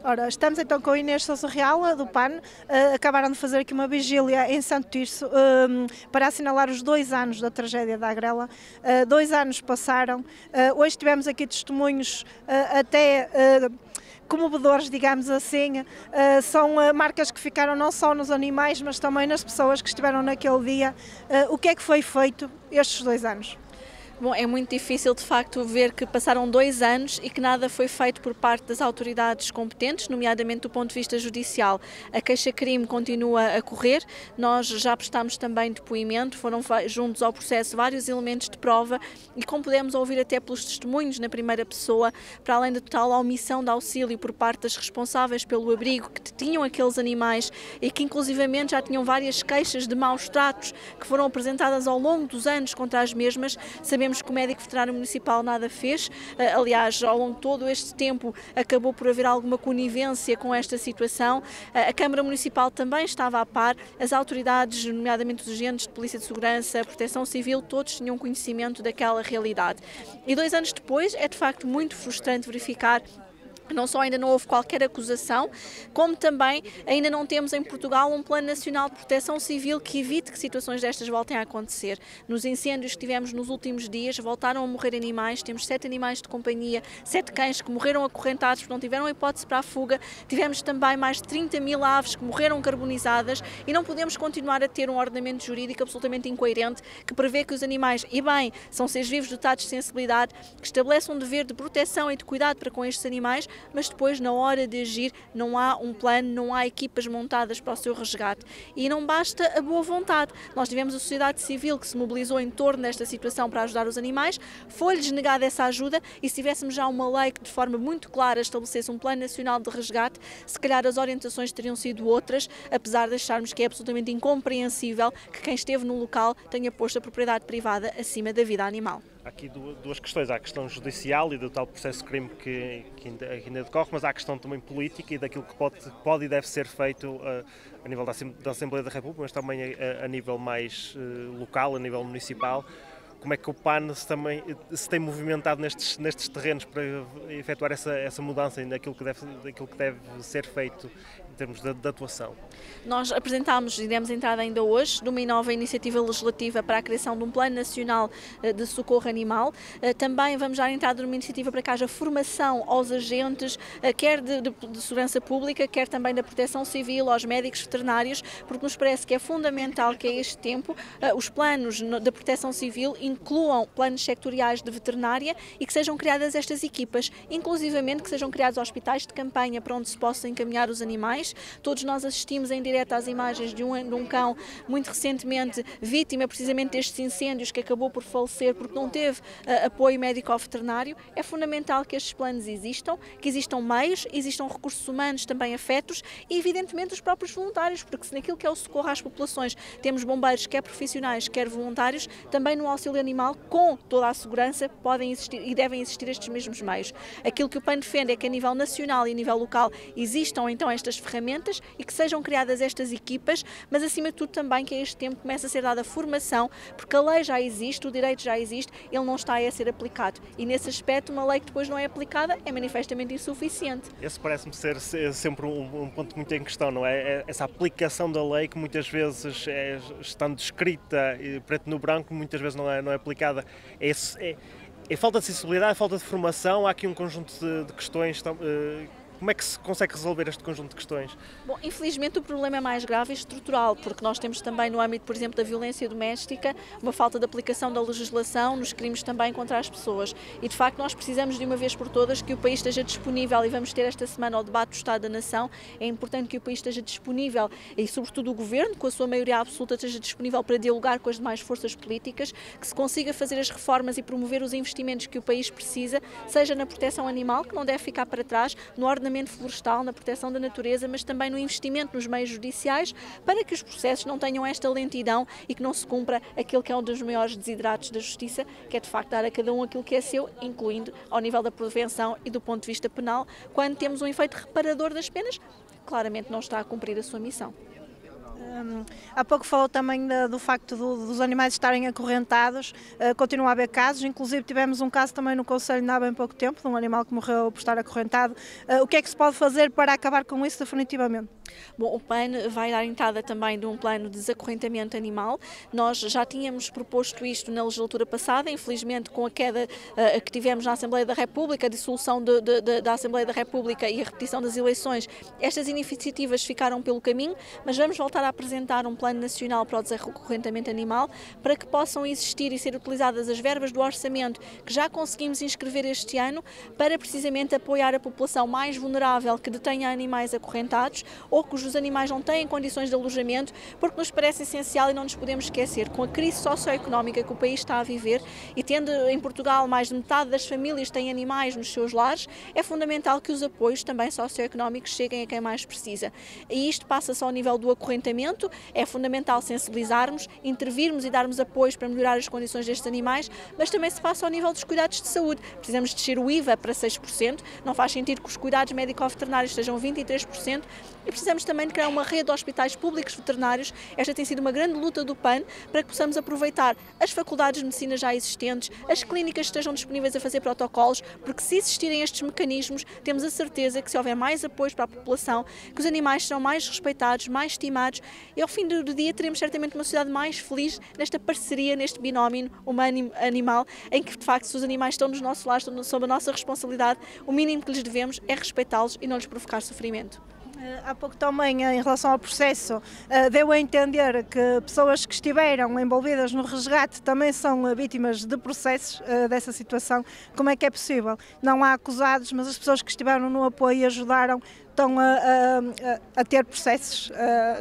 Ora, estamos então com a Inês Sousa Real, do PAN. Acabaram de fazer aqui uma vigília em Santo Tirso para assinalar os 2 anos da tragédia da Agrela. 2 anos passaram. Hoje tivemos aqui testemunhos até comovedores, digamos assim. São marcas que ficaram não só nos animais, mas também nas pessoas que estiveram naquele dia. O que é que foi feito estes 2 anos? Bom, é muito difícil de facto ver que passaram 2 anos e que nada foi feito por parte das autoridades competentes, nomeadamente do ponto de vista judicial. A queixa-crime continua a correr, nós já prestámos também depoimento, foram juntos ao processo vários elementos de prova e como pudemos ouvir até pelos testemunhos na primeira pessoa, para além da total omissão de auxílio por parte das responsáveis pelo abrigo que detinham aqueles animais e que inclusivamente já tinham várias queixas de maus tratos que foram apresentadas ao longo dos anos contra as mesmas, sabemos que o médico veterinário municipal nada fez, aliás, ao longo de todo este tempo acabou por haver alguma conivência com esta situação. A Câmara Municipal também estava a par, as autoridades, nomeadamente os agentes de Polícia de Segurança, Proteção Civil, todos tinham conhecimento daquela realidade. E 2 anos depois é de facto muito frustrante verificar não só ainda não houve qualquer acusação, como também ainda não temos em Portugal um Plano Nacional de Proteção Civil que evite que situações destas voltem a acontecer. Nos incêndios que tivemos nos últimos dias, voltaram a morrer animais, temos 7 animais de companhia, 7 cães que morreram acorrentados porque não tiveram hipótese para a fuga, tivemos também mais de 30.000 aves que morreram carbonizadas e não podemos continuar a ter um ordenamento jurídico absolutamente incoerente que prevê que os animais, e bem, são seres vivos dotados de sensibilidade, que estabelece um dever de proteção e de cuidado para com estes animais, mas depois, na hora de agir, não há um plano, não há equipas montadas para o seu resgate. E não basta a boa vontade. Nós tivemos a sociedade civil que se mobilizou em torno desta situação para ajudar os animais, foi-lhes negada essa ajuda e se tivéssemos já uma lei que de forma muito clara estabelecesse um plano nacional de resgate, se calhar as orientações teriam sido outras, apesar de acharmos que é absolutamente incompreensível que quem esteve no local tenha posto a propriedade privada acima da vida animal. Há aqui 2 questões, há a questão judicial e do tal processo de crime que ainda decorre, mas há a questão também política e daquilo que pode e deve ser feito a nível da Assembleia da República, mas também a nível mais local, a nível municipal. Como é que o PAN se tem movimentado nestes terrenos para efetuar essa mudança daquilo que deve ser feito em termos de atuação? Nós apresentámos e demos entrada ainda hoje numa nova iniciativa legislativa para a criação de um Plano Nacional de Socorro Animal. Também vamos dar entrada numa iniciativa para que haja formação aos agentes, quer de segurança pública, quer também da proteção civil, aos médicos veterinários, porque nos parece que é fundamental que a este tempo os planos da proteção civil incluam planos sectoriais de veterinária e que sejam criadas estas equipas, inclusivamente que sejam criados hospitais de campanha para onde se possa encaminhar os animais. Todos nós assistimos em direto às imagens de um cão muito recentemente vítima precisamente destes incêndios que acabou por falecer porque não teve apoio médico-veterinário. É fundamental que estes planos existam, que existam meios, existam recursos humanos também afetos e evidentemente os próprios voluntários, porque se naquilo que é o socorro às populações temos bombeiros quer profissionais, quer voluntários, também no auxílio animal com toda a segurança podem existir e devem existir estes mesmos meios. Aquilo que o PAN defende é que a nível nacional e a nível local existam então estas ferramentas e que sejam criadas estas equipas, mas acima de tudo também que a este tempo comece a ser dada formação, porque a lei já existe, o direito já existe, ele não está a ser aplicado. E nesse aspecto, uma lei que depois não é aplicada é manifestamente insuficiente. Esse parece-me ser sempre um ponto muito em questão, não é? Essa aplicação da lei que muitas vezes, estando escrita preto no branco, muitas vezes não é aplicada. É falta de sensibilidade, é falta de formação, há aqui um conjunto de questões. Como é que se consegue resolver este conjunto de questões? Bom, infelizmente o problema é mais grave e estrutural, porque nós temos também no âmbito, por exemplo, da violência doméstica, uma falta de aplicação da legislação nos crimes também contra as pessoas. E de facto nós precisamos de uma vez por todas que o país esteja disponível, e vamos ter esta semana o debate do Estado da Nação, é importante que o país esteja disponível e sobretudo o Governo, com a sua maioria absoluta, esteja disponível para dialogar com as demais forças políticas, que se consiga fazer as reformas e promover os investimentos que o país precisa, seja na proteção animal, que não deve ficar para trás, no ordenamento florestal, na proteção da natureza, mas também no investimento nos meios judiciais, para que os processos não tenham esta lentidão e que não se cumpra aquilo que é um dos maiores desideratos da justiça, que é de facto dar a cada um aquilo que é seu, incluindo ao nível da prevenção e do ponto de vista penal, quando temos um efeito reparador das penas, claramente não está a cumprir a sua missão. Há pouco falou também do facto dos animais estarem acorrentados, continua a haver casos, inclusive tivemos um caso também no Conselho há bem pouco tempo, de um animal que morreu por estar acorrentado. O que é que se pode fazer para acabar com isso definitivamente? Bom, o PAN vai dar entrada também de um plano de desacorrentamento animal. Nós já tínhamos proposto isto na legislatura passada, infelizmente com a queda que tivemos na Assembleia da República, a dissolução da Assembleia da República e a repetição das eleições, estas iniciativas ficaram pelo caminho, mas vamos voltar a apresentar um plano nacional para o desacorrentamento animal para que possam existir e ser utilizadas as verbas do orçamento que já conseguimos inscrever este ano para precisamente apoiar a população mais vulnerável que detenha animais acorrentados ou cujos animais não têm condições de alojamento, porque nos parece essencial e não nos podemos esquecer, com a crise socioeconómica que o país está a viver e tendo em Portugal mais de metade das famílias têm animais nos seus lares, é fundamental que os apoios também socioeconómicos cheguem a quem mais precisa. E isto passa só ao nível do acorrentamento, é fundamental sensibilizarmos, intervirmos e darmos apoios para melhorar as condições destes animais, mas também se passa ao nível dos cuidados de saúde. Precisamos descer o IVA para 6%, não faz sentido que os cuidados médico-veterinários sejam 23%, e precisamos também de criar uma rede de hospitais públicos veterinários. Esta tem sido uma grande luta do PAN para que possamos aproveitar as faculdades de medicina já existentes, as clínicas que estejam disponíveis a fazer protocolos, porque se existirem estes mecanismos, temos a certeza que se houver mais apoios para a população, que os animais serão mais respeitados, mais estimados e ao fim do dia teremos certamente uma sociedade mais feliz nesta parceria, neste binómio humano-animal, em que de facto se os animais estão nos nossos lares, estão sob a nossa responsabilidade, o mínimo que lhes devemos é respeitá-los e não lhes provocar sofrimento. Há pouco também, em relação ao processo, deu a entender que pessoas que estiveram envolvidas no resgate também são vítimas de processos dessa situação. Como é que é possível? Não há acusados, mas as pessoas que estiveram no apoio e ajudaram estão a ter processos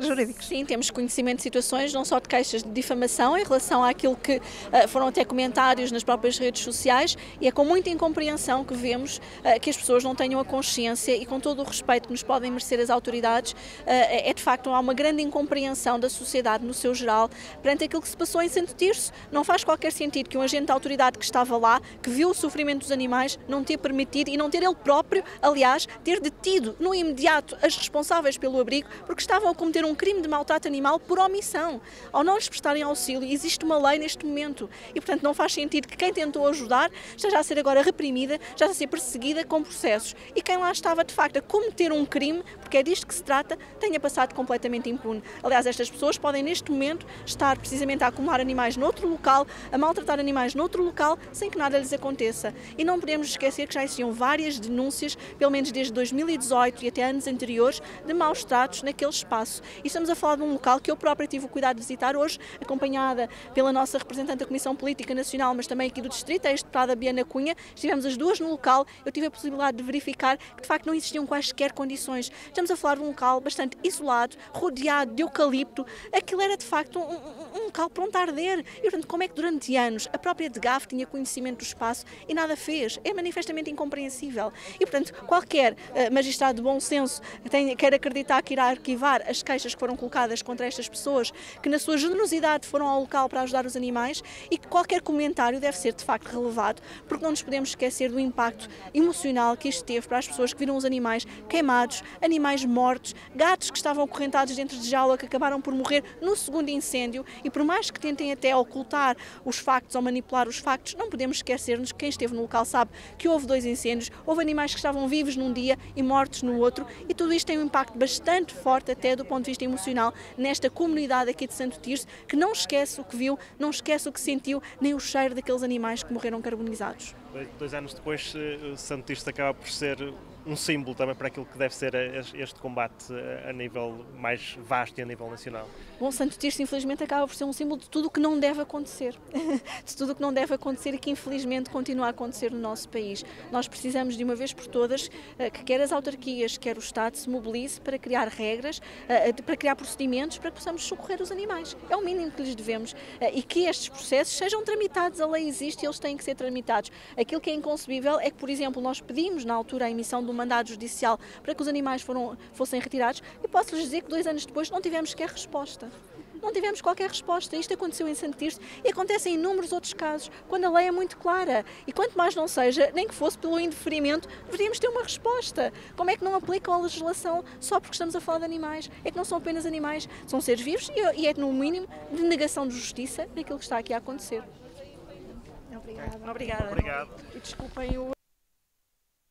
jurídicos. Sim, temos conhecimento de situações, não só de queixas de difamação em relação àquilo que foram até comentários nas próprias redes sociais, e é com muita incompreensão que vemos que as pessoas não tenham a consciência e com todo o respeito que nos podem merecer as autoridades, é de facto há uma grande incompreensão da sociedade no seu geral perante aquilo que se passou em Santo Tirso. Não faz qualquer sentido que um agente da autoridade que estava lá, que viu o sofrimento dos animais, não ter permitido e não ter ele próprio, aliás, ter detido no imediato as responsáveis pelo abrigo porque estavam a cometer um crime de maltrato animal por omissão. Ao não lhes prestarem auxílio, existe uma lei neste momento e, portanto, não faz sentido que quem tentou ajudar esteja a ser agora reprimida, esteja a ser perseguida com processos. E quem lá estava, de facto, a cometer um crime, porque é disto que se trata, tenha passado completamente impune. Aliás, estas pessoas podem, neste momento, estar precisamente a acumular animais noutro local, a maltratar animais noutro local, sem que nada lhes aconteça. E não podemos esquecer que já existiam várias denúncias, pelo menos desde 2018 e até anos anteriores, de maus tratos naquele espaço. E estamos a falar de um local que eu própria tive o cuidado de visitar hoje, acompanhada pela nossa representante da Comissão Política Nacional, mas também aqui do Distrito, a ex-deputada Biana Cunha. Estivemos as duas no local, eu tive a possibilidade de verificar que de facto não existiam quaisquer condições. Estamos a falar de um local bastante isolado, rodeado de eucalipto. Aquilo era de facto um local pronto a arder. E portanto, como é que durante anos a própria DGAF tinha conhecimento do espaço e nada fez? É manifestamente incompreensível. E portanto, qualquer magistrado de bom senso quer acreditar que irá arquivar as queixas que foram colocadas contra estas pessoas, que na sua generosidade foram ao local para ajudar os animais, e que qualquer comentário deve ser de facto relevado, porque não nos podemos esquecer do impacto emocional que isto teve para as pessoas que viram os animais queimados, animais mortos, gatos que estavam acorrentados dentro de jaula que acabaram por morrer no segundo incêndio, e por mais que tentem até ocultar os factos ou manipular os factos, não podemos esquecer-nos que quem esteve no local sabe que houve 2 incêndios, houve animais que estavam vivos num dia e mortos no outro, e tudo isto tem um impacto bastante forte até do ponto de vista emocional nesta comunidade aqui de Santo Tirso, que não esquece o que viu, não esquece o que sentiu, nem o cheiro daqueles animais que morreram carbonizados. 2 anos depois, Santo Tirso acaba por ser um símbolo também para aquilo que deve ser este combate a nível mais vasto e a nível nacional. Bom, Santo Tirso infelizmente acaba por ser um símbolo de tudo o que não deve acontecer, de tudo o que não deve acontecer e que infelizmente continua a acontecer no nosso país. Nós precisamos de uma vez por todas que quer as autarquias, quer o Estado se mobilize para criar regras, para criar procedimentos para que possamos socorrer os animais. É o mínimo que lhes devemos, e que estes processos sejam tramitados. A lei existe e eles têm que ser tramitados. Aquilo que é inconcebível é que, por exemplo, nós pedimos na altura a emissão de um mandado judicial para que os animais fossem retirados e posso-lhes dizer que 2 anos depois não tivemos sequer resposta. Não tivemos qualquer resposta. Isto aconteceu em Santo Tirso e acontece em inúmeros outros casos, quando a lei é muito clara. E quanto mais não seja, nem que fosse pelo indeferimento, deveríamos ter uma resposta. Como é que não aplicam a legislação só porque estamos a falar de animais? É que não são apenas animais, são seres vivos e é, no mínimo, de negação de justiça daquilo que está aqui a acontecer. Obrigada. Obrigada. Obrigado. E desculpem o